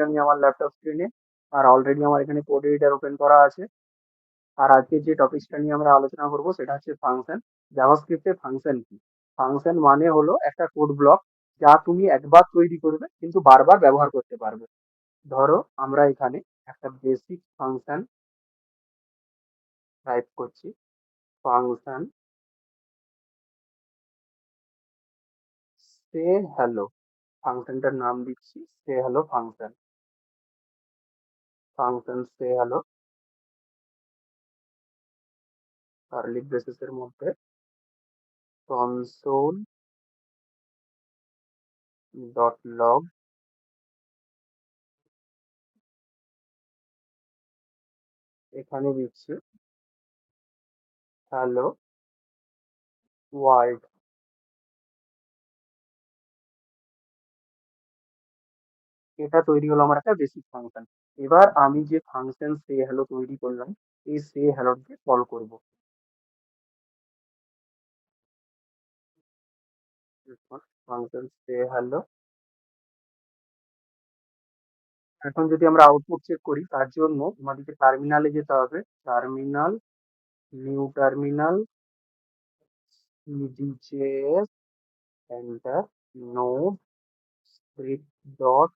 আমি আমার ল্যাপটপ স্ক্রিনে, আর অলরেডি আমার এখানে কোড এডিটর ওপেন করা আছে। আর আজকে যে টপিকসটা নিয়ে আমরা আলোচনা করব সেটা হচ্ছে ফাংশন। জাভাস্ক্রিপ্টে ফাংশন কি? ফাংশন মানে হলো একটা কোড ব্লক যা তুমি একবার তৈরি করবে কিন্তু বারবার ব্যবহার করতে পারবে। ধরো আমরা এখানে একটা বেসিক ফাংশন টাইপ করছি, ফাংশন সে হ্যালো। ফাংশনটার নাম দিচ্ছি সে হ্যালো ফাংশন। ফাংশন সে হ্যালো কার্লি ব্রেসেসের মধ্যে কনসোল ডট লগ, এখানে দিচ্ছি হ্যালো ওয়ার্ল্ড। এটা তৈরি হলো আমার একটা বেসিক ফাংশন। এবার আমি যে ফাংশন সে হ্যালো তৈরি করলাম, এই সে হ্যালোকে কল করব। ফাংশন সে হ্যালো। এখন যদি আমরা আউটপুট চেক করি তার জন্য আমাদেরকে টার্মিনালে যেতে হবে। Terminal, new terminal, DJS, enter, node, script dot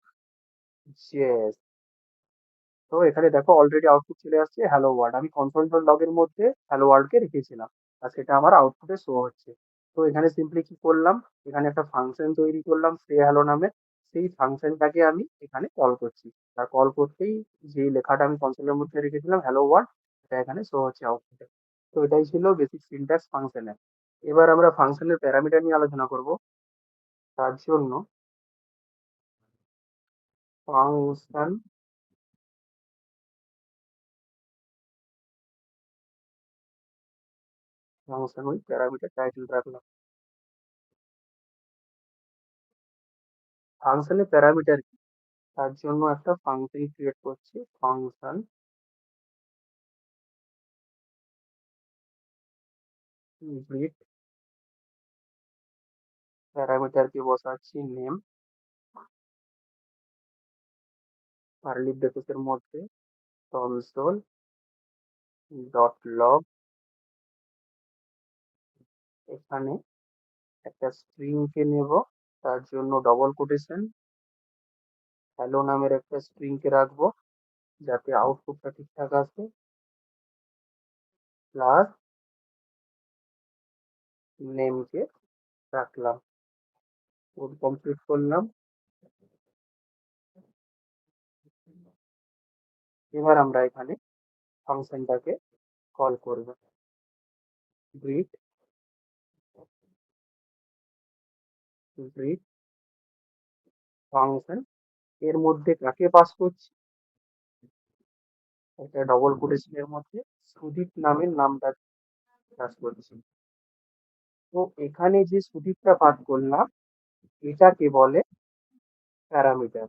JS. তো এখানে দেখো অলরেডি আউটপুট চলে আসছে হ্যালো ওয়ার্ল্ড। আমি কনসোল ডট লগ এর মধ্যে হ্যালো ওয়ার্ল্ড কে রেখেছিলাম, আর সেটা আমার আউটপুটে শো হচ্ছে। তো এখানে সিম্পলি কি করলাম, এখানে একটা ফাংশন তৈরি করলাম সে হ্যালো নামে। সেই ফাংশনটাকে আমি এখানে কল করছি। আর কল করতেই যে লেখাটা আমি কনসোলের মধ্যে রেখেছিলাম হ্যালো ওয়ার্ল্ড, এটা এখানে শো হচ্ছে আউটপুটে। তো এটাই ছিল বেসিক সিনট্যাক্স ফাংশনের। এবার আমরা ফাংশনের প্যারামিটার নিয়ে আলোচনা করব। তার জন্য ফাংশন, ফাংশন ওই প্যারামিটার টাইটেল রাখলাম। ফাংশনের প্যারামিটার, তার জন্য একটা ফাংশন ক্রিয়েট করছি, ফাংশন গ্রিট। প্যারামিটারকে বসাচ্ছি নেম, কার্লি ব্রেসেসের মধ্যে কনসোল ডট লগ। এখানে একটা স্ট্রিং কে নেব, তার জন্য ডবল কোটেশন হ্যালো নামের একটা স্ট্রিং কে রাখবো যাতে আউটপুটটা ঠিকঠাক আসে, প্লাস নেম কে রাখলাম। কোড কমপ্লিট করলাম। এবার আমরা এখানে ফাংশনটাকে কল করব, গ্রিট, গ্রিট ফাংশন। এর মধ্যে কাকে পাস করছি, একটা ডবল কোটেশনের মধ্যে সুদীপ নামের নামটা পাস করছি। তো এখানে যে সুদীপটা পাস করলাম এটাকে বলে প্যারামিটার।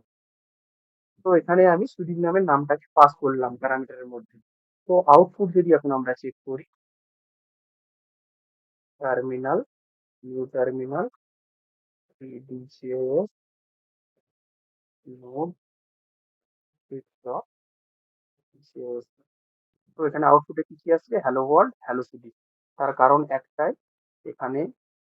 তো এখানে আমি সুদীপ নামের নামটাকে পাস করলাম প্যারামিটারের মধ্যে। তো আউটপুট যদি এখন আমরা চেক করি, terminal, new terminal, DJS, node, JS. তো এখানে আউটপুটে কি কি আসছে, হ্যালো ওয়ার্ল্ড, হ্যালো সুদীপ। তার কারণ একটাই, এখানে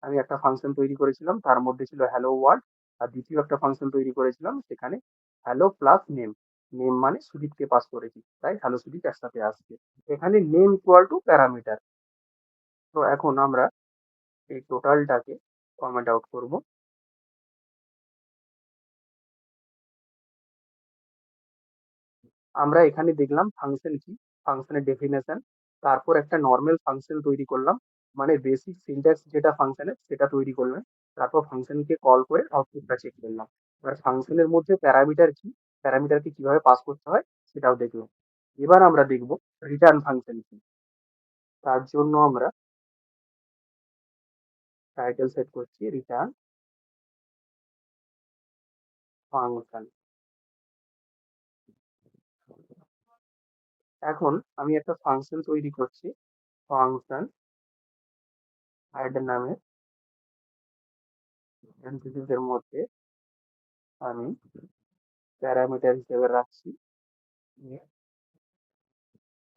আমি একটা ফাংশন তৈরি করেছিলাম তার মধ্যে ছিল হ্যালো ওয়ার্ল্ড, আর দ্বিতীয় একটা ফাংশন তৈরি করেছিলাম সেখানে হ্যালো প্লাস নেম। নেম মানে সুদীপকে পাস করেছি, তাই হ্যালো সুদীপ একসাথে আসছে। এখানে নেম ইকুয়াল টু প্যারামিটার। তো এখন আমরা এই টোটালটাকে কমেন্ট আউট করব। আমরা এখানে দেখলাম ফাংশন কি, ফাংশনের ডেফিনেশন, তারপর একটা নর্মাল ফাংশন তৈরি করলাম, মানে বেসিক সিনট্যাক্স যেটা ফাংশনের সেটা তৈরি করলাম। তারপর ফাংশনকে কল করে আউটপুটটা চেক করলাম। এবার ফাংশনের মধ্যে প্যারামিটার কি, প্যারামিটারকে কিভাবে পাস করতে হয় সেটাও দেখলাম। এবার আমরা দেখব রিটার্ন ফাংশন কি। তার জন্য আমরা টাইটেল সেট করছি রিটার্ন ফাংশন। এখন আমি একটা ফাংশন তৈরি করছি, ফাংশন অ্যাড নামে। এর মধ্যে আমি প্যারামিটার হিসেবে রাখছি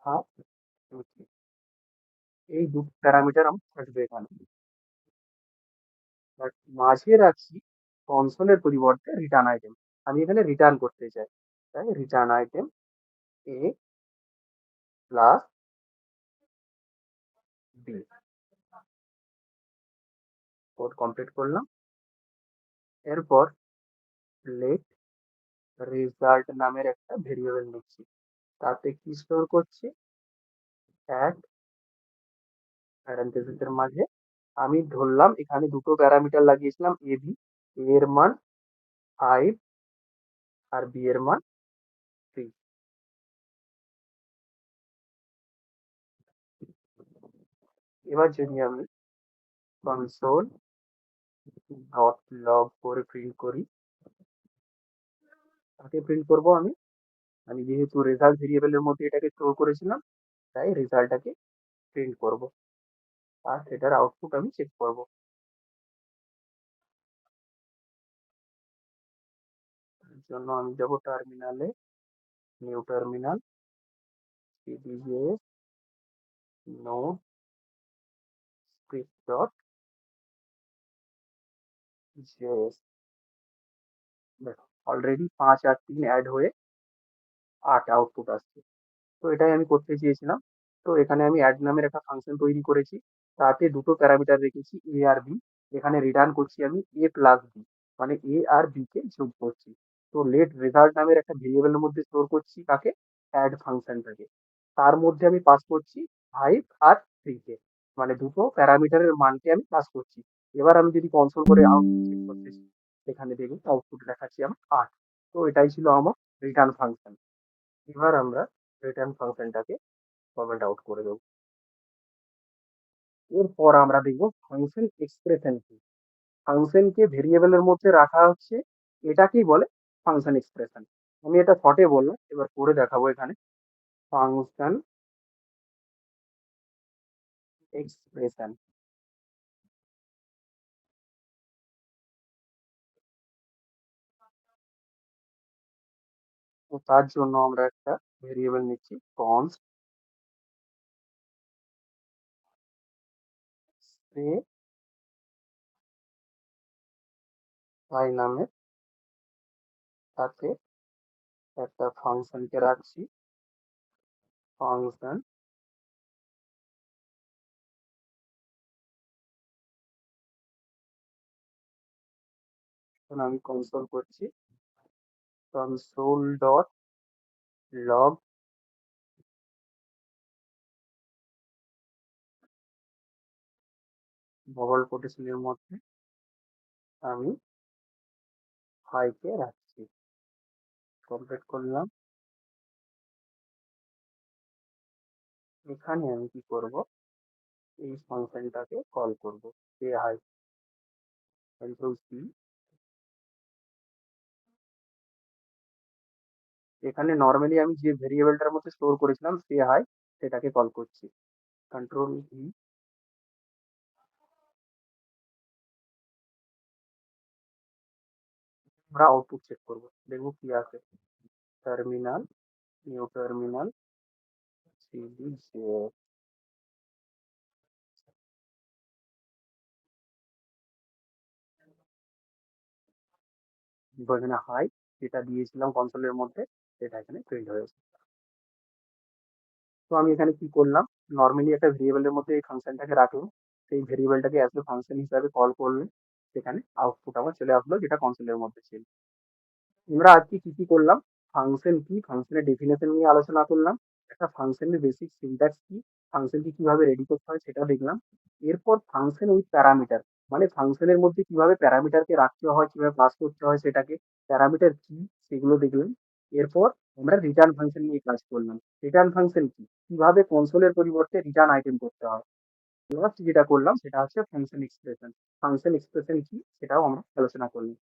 হাফ। এই দুটো প্যারামিটার আমার থাকবে এখানে। বাট মাঝে রাখছি কনসোলের পরিবর্তে রিটার্ন আইটেম। আমি এখানে রিটার্ন করতে চাই, তাই রিটার্ন আইটেম এ প্লাস বি। কোড কমপ্লিট করলাম। এরপর লেট রেজাল্ট নামের একটা ভেরিয়েবল নিচ্ছি, তাতে কি স্টোর করছি, এক প্যারেন্থেসিসের মাঝে আমি ধরলাম এখানে দুটো প্যারামিটার লাগিয়েছিলাম, এ বি, এর মান 5 আর বি এর মান 3। এবার যদি আমি কনসোল ডট লগ করে প্রিন্ট করি, তাকে প্রিন্ট করব আমি আমি যেহেতু রেজাল্ট ভেরিয়েবলের মধ্যে এটাকে স্টোর করেছিলাম, তাই রেজাল্টটাকে প্রিন্ট করব আর সেটার আউটপুট আমি চেক করব। এর জন্য আমি যাব টার্মিনালে, new terminal, cdjs node script dot js। দেখো অলরেডি 5 আর 3 অ্যাড হয়ে 8 আউটপুট আসছে। তো এটাই আমি করতে চেয়েছিলাম। তো এখানে আমি অ্যাড নামের একটা ফাংশন তৈরি করেছি, তাতে দুটো প্যারামিটার রেখেছি এ আর বি। এখানে রিটার্ন করছি আমি এ প্লাস বি, মানে এ আর বি কে যোগ করছি। তো লেট রেজাল্ট নামের একটা ভেরিয়েবলের মধ্যে স্টোর করছি কাকে, অ্যাড ফাংশনটাকে। তার মধ্যে আমি পাস করছি 5 আর 3 কে, মানে দুটো প্যারামিটারের মানকে আমি পাস করছি। এবার আমি যদি কনসোল করে আউটপুট চেক করতেছি, এখানে দেখুন আউটপুট দেখাচ্ছি আমার 8। তো এটাই ছিল আমার রিটার্ন ফাংশন। এবার আমরা রিটার্ন ফাংশনটাকে কমেন্ট আউট করে দেবো। এরপর আমরা দেখবো ফাংশন এক্সপ্রেশন কি। ফাংশনকে ভেরিয়েবলের মধ্যে রাখা হচ্ছে, এটাকেই বলে ফাংশন এক্সপ্রেশন। আমি এটা শর্টে বললাম, এবার করে দেখাবো এখানে। ফাংশন এক্সপ্রেশন, তো তার জন্য আমরা একটা ভেরিয়েবল নিচ্ছি কনস্ট আই নামে, তাতে একটা ফাংশনকে রাখছি ফাংশন। এখন আমি কনসোল করছি, কনসোল ডট লগ ডবল কোটেশনের মধ্যে আমি 5 কে রাখছি। কমপ্লিট করলাম। এখানে আমি কি করব, এই ফাংশনটাকে কল করব, সে হাই, কন্ট্রোল সি। এখানে নর্মালি আমি যে ভেরিয়েবলটার মধ্যে স্টোর করেছিলাম সে হাই, সেটাকে কল করছি, কন্ট্রোল ই। আমরা আউটপুট চেক করব, দেখবো কি আছে। Terminal, new terminal, CD J, এখানে হাই যেটা দিয়েছিলাম কনসোলের মধ্যে, সেটা এখানে প্রিন্ট হয়েছে। তো আমি এখানে কি করলাম, নর্মালি একটা ভেরিয়েবলের মধ্যে এই ফাংশনটাকে রাখলাম, সেই ভেরিয়েবলটাকে অ্যাজ এ ফাংশন হিসাবে কল করলে সেখানে আউটপুট আমার চলে আসলো যেটা কনসোলের মধ্যে ছিল। আমরা আজকে কি কি করলাম, ফাংশন কি, ফাংশনের ডেফিনেশন নিয়ে আলোচনা করলাম, একটা ফাংশনের বেসিক সিনট্যাক্স কি, ফাংশনকে কিভাবে রেডি করতে হয় সেটা দেখলাম। এরপর ফাংশন উইথ প্যারামিটার, মানে ফাংশনের মধ্যে কিভাবে প্যারামিটারকে রাখতে হয়, কিভাবে পাস করতে হয় সেটাকে, প্যারামিটার কি সেগুলো দেখলাম। এরপর আমরা রিটার্ন ফাংশন নিয়ে কাজ করলাম। রিটার্ন ফাংশন কি, কিভাবে কনসোলের পরিবর্তে রিটার্ন আইটেম করতে হয়। লাস্ট যেটা করলাম সেটা হচ্ছে ফাংশন এক্সপ্রেশন। ফাংশন এক্সপ্রেশন কি সেটাও আমরা আলোচনা করলাম।